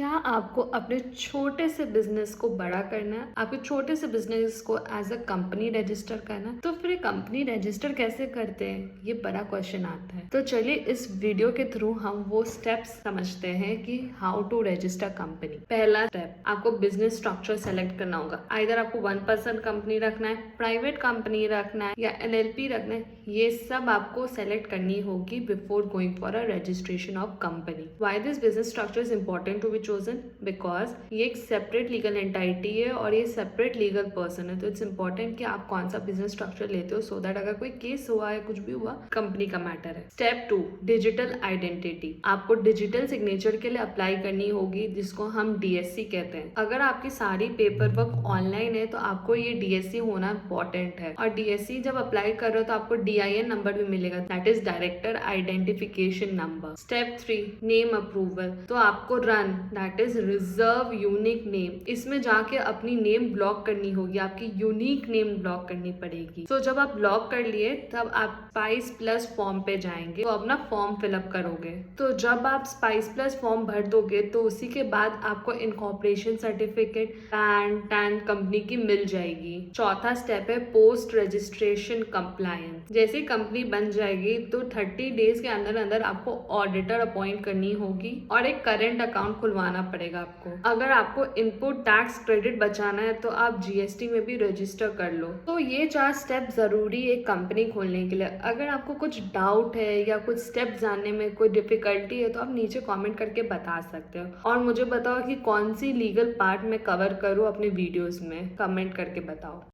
क्या आपको अपने छोटे से बिजनेस को बड़ा करना है? आपके छोटे से बिजनेस को एज अ कंपनी रजिस्टर करना है? तो फिर कंपनी रजिस्टर कैसे करते हैं, ये बड़ा क्वेश्चन आता है। तो चलिए इस वीडियो के थ्रू हम वो स्टेप्स समझते हैं कि हाउ टू रजिस्टर कंपनी। पहला स्टेप, आपको बिजनेस स्ट्रक्चर सेलेक्ट करना होगा। आइदर आपको 1 पर्सन कंपनी रखना है, प्राइवेट कंपनी रखना है या एलएलपी रखना है, ये सब आपको सेलेक्ट करनी होगी before going for a registration of company. Why this business structure is important to be chosen? Because ये एक सेपरेट लीगल एंटाइटी है और ये सेपरेट लीगल पर्सन है। तो इट्स इंपॉर्टेंट कि आप कौन सा बिजनेस स्ट्रक्चर लेते हो, सो दैट अगर कोई केस हुआ है, कुछ भी हुआ, कंपनी का मैटर है। Step 2, digital identity. आपको डिजिटल सिग्नेचर के लिए अप्लाई करनी होगी, जिसको हम डीएससी कहते हैं। अगर आपकी सारी पेपर वर्क ऑनलाइन है तो आपको ये डीएससी होना इंपॉर्टेंट है। और डीएससी जब अप्लाई कर रहे हो तो आपको डीआईएन नंबर भी मिलेगा, that is director identification number. Step 3, name approval. तो आपको run, that is reserve unique name, इसमें जाके अपनी नेम ब्लॉक करनी होगी, आपकी यूनिक नेम ब्लॉक करनी पड़ेगी। तो जब आप ब्लॉक कर लिए तब आप स्पाइस प्लस फॉर्म पे जाएंगे, तो अपना फॉर्म फिलअप करोगे। तो जब आप स्पाइस प्लस फॉर्म भर दोगे तो उसी के बाद आपको इनकॉर्पोरेशन सर्टिफिकेट टैन कंपनी की मिल जाएगी। चौथा स्टेप है पोस्ट रजिस्ट्रेशन कंप्लायंस। जैसे कंपनी बन जाएगी तो 30 डेज के अंदर अंदर आपको ऑडिटर अपॉइंट करनी होगी और एक करेंट अकाउंट खुलवाना पड़ेगा आपको। अगर आपको इनपुट टैक्स क्रेडिट बचाना है तो आप जीएसटी में भी रजिस्टर कर लो। तो ये 4 स्टेप जरूरी है कंपनी खोलने के लिए। अगर आपको कुछ डाउट है या कुछ स्टेप जानने में कोई डिफिकल्टी है तो आप नीचे कमेंट करके बता सकते हो। और मुझे बताओ कि कौन सी लीगल पार्ट में कवर करूँ अपने वीडियोस में, कमेंट करके बताओ।